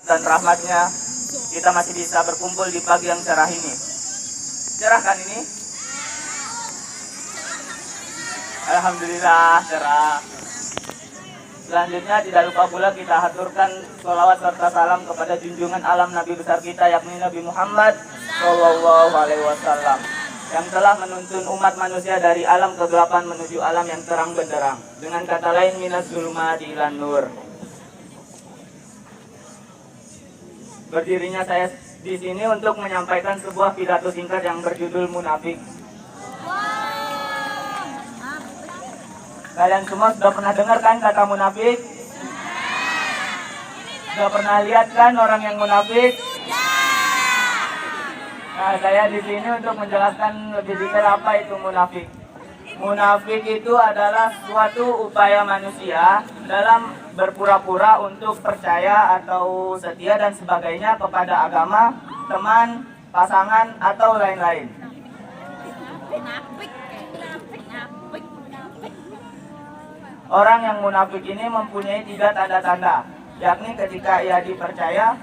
dan rahmatnya kita masih bisa berkumpul di pagi yang cerah ini. Cerah kan ini? Alhamdulillah cerah. Selanjutnya tidak lupa pula kita haturkan sholawat serta salam kepada junjungan alam Nabi besar kita yakni Nabi Muhammad Shallallahu Alaihi Wasallam yang telah menuntun umat manusia dari alam kegelapan menuju alam yang terang benderang. Dengan kata lain minas zulumati ilan nur. Berdirinya saya di sini untuk menyampaikan sebuah pidato singkat yang berjudul Munafik. Kalian semua sudah pernah dengar kan kata munafik? Sudah pernah lihat kan orang yang munafik? Nah, saya di sini untuk menjelaskan lebih detail apa itu munafik. Munafik itu adalah suatu upaya manusia dalam berpura-pura untuk percaya atau setia dan sebagainya kepada agama, teman, pasangan, atau lain-lain. Orang yang munafik ini mempunyai 3 tanda-tanda, yakni ketika ia dipercaya,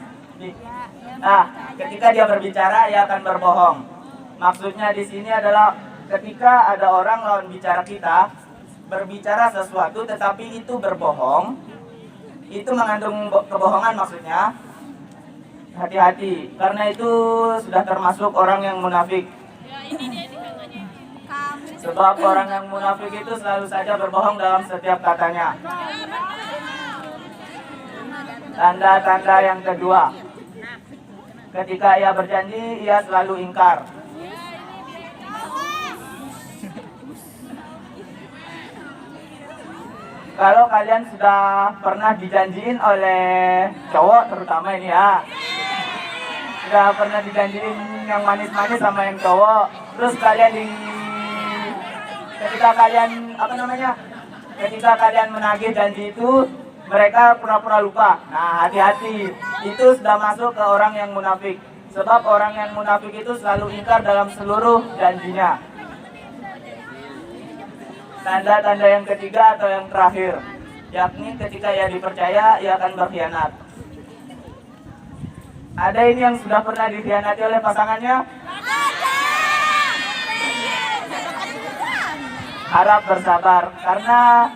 ketika dia berbicara ia akan berbohong. Maksudnya di sini adalah ketika ada orang lawan bicara kita berbicara sesuatu tetapi itu berbohong, itu mengandung kebohongan maksudnya. Hati-hati, karena itu sudah termasuk orang yang munafik. Sebab orang yang munafik itu selalu saja berbohong dalam setiap katanya. Tanda-tanda yang kedua, ketika ia berjanji, ia selalu ingkar. Kalau kalian sudah pernah dijanjiin oleh cowok terutama ini ya, sudah pernah dijanjiin yang manis-manis sama yang cowok, terus ketika kalian menagih janji itu, mereka pura-pura lupa. Nah, hati-hati, itu sudah masuk ke orang yang munafik. Sebab orang yang munafik itu selalu ingkar dalam seluruh janjinya. Tanda-tanda yang ketiga atau yang terakhir, yakni ketika ia dipercaya, ia akan berkhianat. Ada ini yang sudah pernah dikhianati oleh pasangannya? Harap bersabar, karena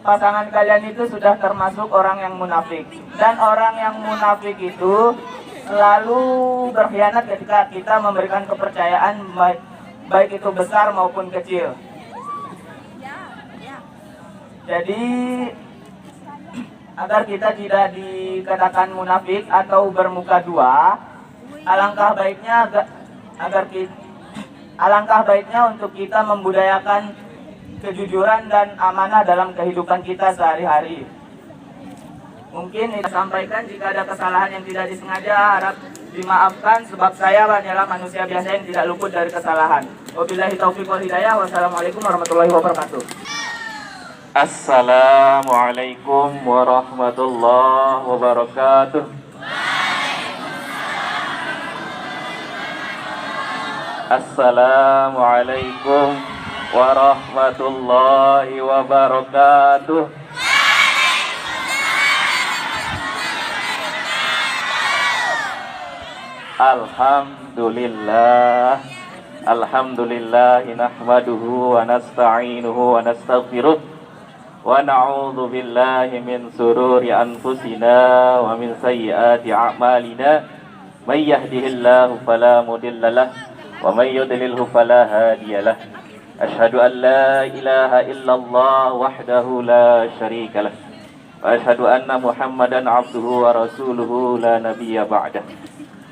pasangan kalian itu sudah termasuk orang yang munafik. Dan orang yang munafik itu selalu berkhianat ketika kita memberikan kepercayaan, baik itu besar maupun kecil. Jadi agar kita tidak dikatakan munafik atau bermuka dua, alangkah baiknya untuk kita membudayakan kejujuran dan amanah dalam kehidupan kita sehari-hari. Mungkin saya sampaikan, jika ada kesalahan yang tidak disengaja harap dimaafkan, sebab saya hanyalah manusia biasa yang tidak luput dari kesalahan. Wabillahi taufiq wal hidayah. Wassalamualaikum warahmatullahi wabarakatuh. Assalamualaikum warahmatullahi wabarakatuh. Assalamualaikum warahmatullahi wabarakatuh. Alhamdulillah nahmaduhu wa nasta'inuhu wa nastaghfiruh wa na'udzu billahi min sururi anfusina wa min sayyiati a'malina. May yahdihillahu fala mudilla lahu wa may yudlilhu fala hadiya lahu. Asyhadu an la ilaha illallah wahdahu la syarika lah. Wa asyhadu anna Muhammadan abduhu wa rasuluhu la nabiyya ba'dah.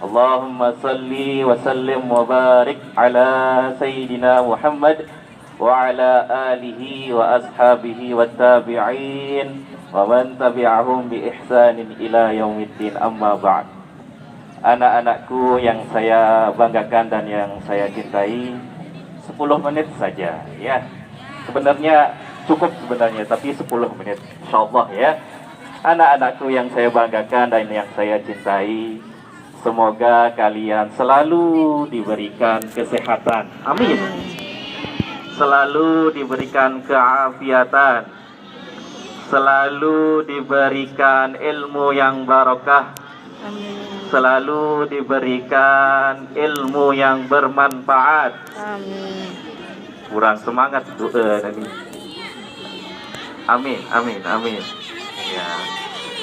Allahumma salli wa sallim wa barik ala Sayyidina Muhammad wa ala alihi wa ashabihi wa tabi'in wa man tabi'ahum bi ihsanin ila yaumiddin, amma ba'd. Anak-anakku yang saya banggakan dan yang saya cintai, 10 menit saja ya. Sebenarnya cukup tapi 10 menit insyaallah ya. Anak-anakku yang saya banggakan dan yang saya cintai, semoga kalian selalu diberikan kesehatan. Amin. Selalu diberikan keafiatan. selalu diberikan ilmu yang barokah, Amin. selalu diberikan ilmu yang bermanfaat. Amin. Kurang semangat doa tadi. Amin, amin, amin. Ya.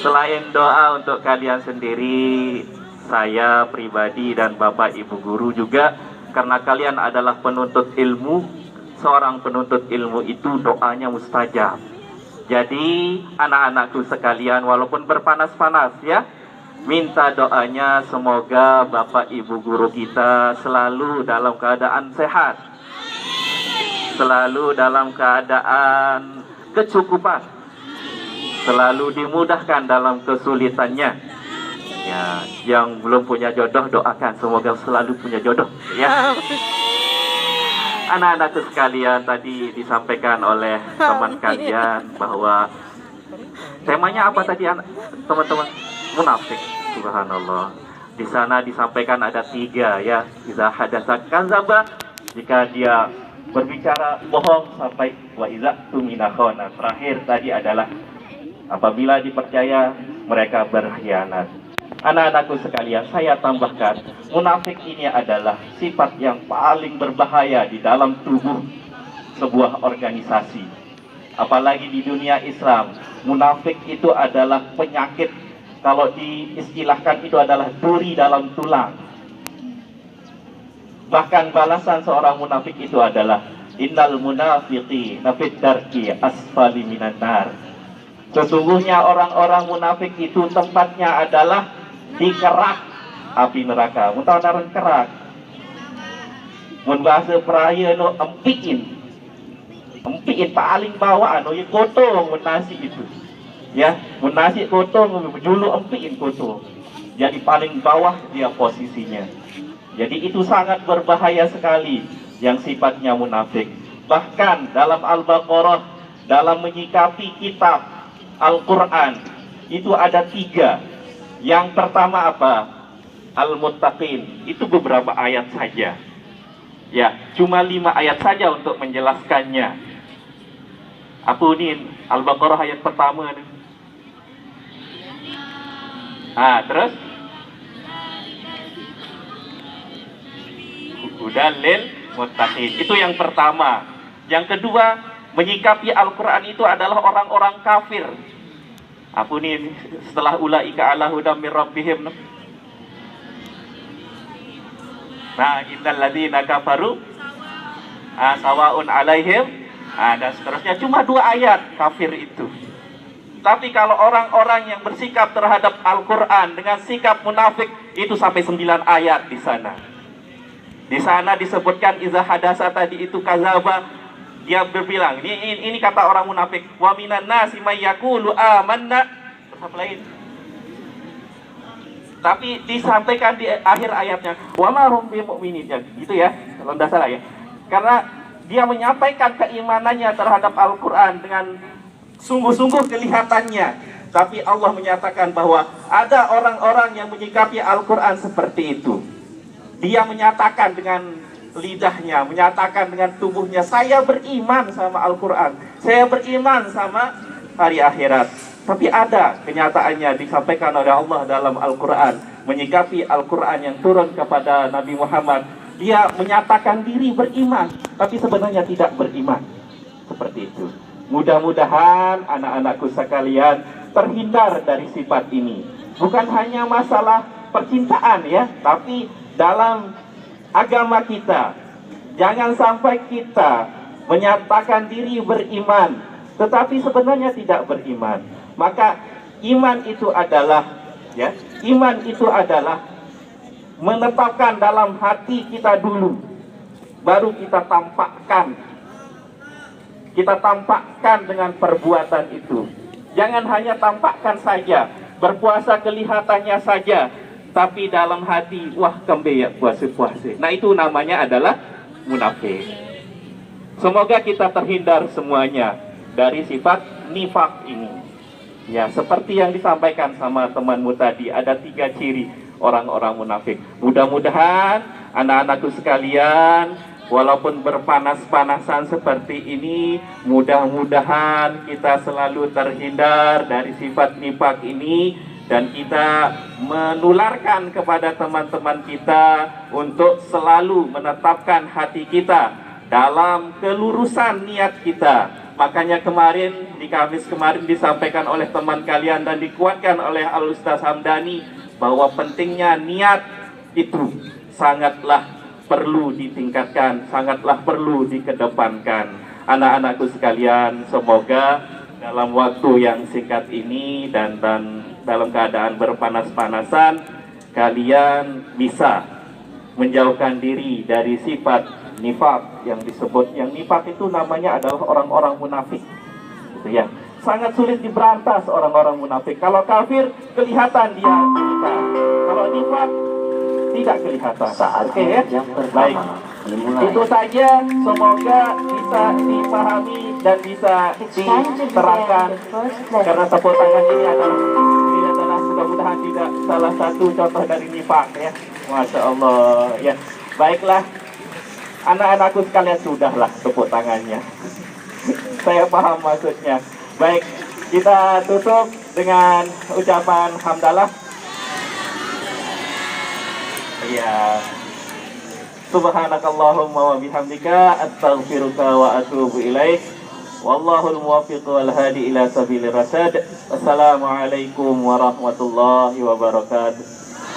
Selain doa untuk kalian sendiri, saya pribadi dan Bapak Ibu guru juga, karena kalian adalah penuntut ilmu. Seorang penuntut ilmu itu doanya mustajab. Jadi anak-anakku sekalian, walaupun berpanas-panas ya, minta doanya semoga Bapak Ibu guru kita selalu dalam keadaan sehat, selalu dalam keadaan kecukupan, selalu dimudahkan dalam kesulitannya. Ya, yang belum punya jodoh doakan semoga selalu punya jodoh ya. Anak-anakku sekalian, tadi disampaikan oleh teman kalian bahwa temanya apa tadi teman-teman? Munafik. Subhanallah. Di sana disampaikan ada 3 ya. Iza hadatsa kadzaba, jika dia berbicara bohong, sampai wa iza tumina khana. Terakhir tadi adalah apabila dipercaya mereka berkhianat. Anak-anakku sekalian, saya tambahkan, munafik ini adalah sifat yang paling berbahaya di dalam tubuh sebuah organisasi. Apalagi di dunia Islam, munafik itu adalah penyakit. Kalau diistilahkan itu adalah duri dalam tulang. Bahkan balasan seorang munafik itu adalah innal munafiqina fid darki asfali minan nar. Sesungguhnya orang-orang munafik itu tempatnya adalah di kerak api neraka. Muntah naran kerak. Mun bahasa peraya no empiin paling bawah anu ya kotong mun nasi itu. Ya, mun nasi kotong julu empiin kotong. Jadi paling bawah dia posisinya. Jadi itu sangat berbahaya sekali yang sifatnya munafik. Bahkan dalam Al-Baqarah, dalam menyikapi kitab Al-Quran, itu ada 3. Yang pertama apa? Al-Muttaqin. Itu beberapa ayat saja. Ya, cuma 5 ayat saja untuk menjelaskannya. Apa ini? Al-Baqarah ayat pertama nih. Terus? Hudalil muttaqin. Itu yang pertama. Yang kedua, menyikapi Al-Quran itu adalah orang-orang kafir. Apa ini setelah ulaika ala hudam mir rabbihim? Nah, innal ladzina kafaru sawaun alaihim, dan seterusnya. Cuma 2 ayat kafir itu. Tapi kalau orang-orang yang bersikap terhadap Al-Quran dengan sikap munafik, itu sampai 9 ayat di sana. Di sana disebutkan iza hadasa tadi itu kazaba. Dia berbilang, ini kata orang munafik, wa minan nasi may yaqulu amanna. Terus apa lain? Tapi disampaikan di akhir ayatnya, wa ma hum bimu'minin, gitu ya, kalau tidak salah ya. Karena dia menyampaikan keimanannya terhadap Al-Quran dengan sungguh-sungguh kelihatannya. Tapi Allah menyatakan bahwa ada orang-orang yang menyikapi Al-Quran seperti itu. Dia menyatakan dengan lidahnya, menyatakan dengan tubuhnya, saya beriman sama Al-Quran, saya beriman sama hari akhirat. Tapi ada kenyataannya disampaikan oleh Allah dalam Al-Quran, menyikapi Al-Quran yang turun kepada Nabi Muhammad. Dia menyatakan diri beriman, tapi sebenarnya tidak beriman. Seperti itu. Mudah-mudahan anak-anakku sekalian terhindar dari sifat ini. Bukan hanya masalah percintaan ya, tapi dalam agama kita, jangan sampai kita menyatakan diri beriman, tetapi sebenarnya tidak beriman. Maka iman itu adalah, ya, iman itu adalah menetapkan dalam hati kita dulu, baru kita tampakkan. Kita tampakkan dengan perbuatan itu. Jangan hanya tampakkan saja, berpuasa kelihatannya saja, tapi dalam hati, wah kembe ya puasa-puasa. Nah itu namanya adalah munafik. Semoga kita terhindar semuanya dari sifat nifak ini. Ya, seperti yang disampaikan sama temanmu tadi, ada 3 ciri orang-orang munafik. Mudah-mudahan anak-anakku sekalian walaupun berpanas-panasan seperti ini, mudah-mudahan kita selalu terhindar dari sifat nifak ini dan kita menularkan kepada teman-teman kita untuk selalu menetapkan hati kita dalam kelurusan niat kita. Makanya kemarin di Kamis kemarin disampaikan oleh teman kalian dan dikuatkan oleh Al-Ustaz Hamdani bahwa pentingnya niat itu sangatlah perlu ditingkatkan, sangatlah perlu dikedepankan. Anak-anakku sekalian, semoga dalam waktu yang singkat ini dan dalam keadaan berpanas-panasan, kalian bisa menjauhkan diri dari sifat nifak yang disebut. Yang nifak itu namanya adalah orang-orang munafik, gitu ya. Sangat sulit diberantas orang-orang munafik. Kalau kafir kelihatan dia nifak, kalau nifak tidak kelihatan. Oke ya, baik. Itu saja, semoga bisa dipahami dan bisa diterangkan. Karena tepuk tangan ini adalah mudah-mudahan tidak salah satu contoh dari nifak ya. Masya Allah ya. Baiklah, anak-anakku sekalian, sudahlah tepuk tangannya. Saya paham maksudnya. Baik, kita tutup dengan ucapan hamdalah. Ya. Subhanakallahumma wa bihamdika astaghfiruka wa atubu ilaik. Wallahul muwaffiq wal hadi ila sabilir rasyad. Wassalamualaikum warahmatullahi wabarakatuh.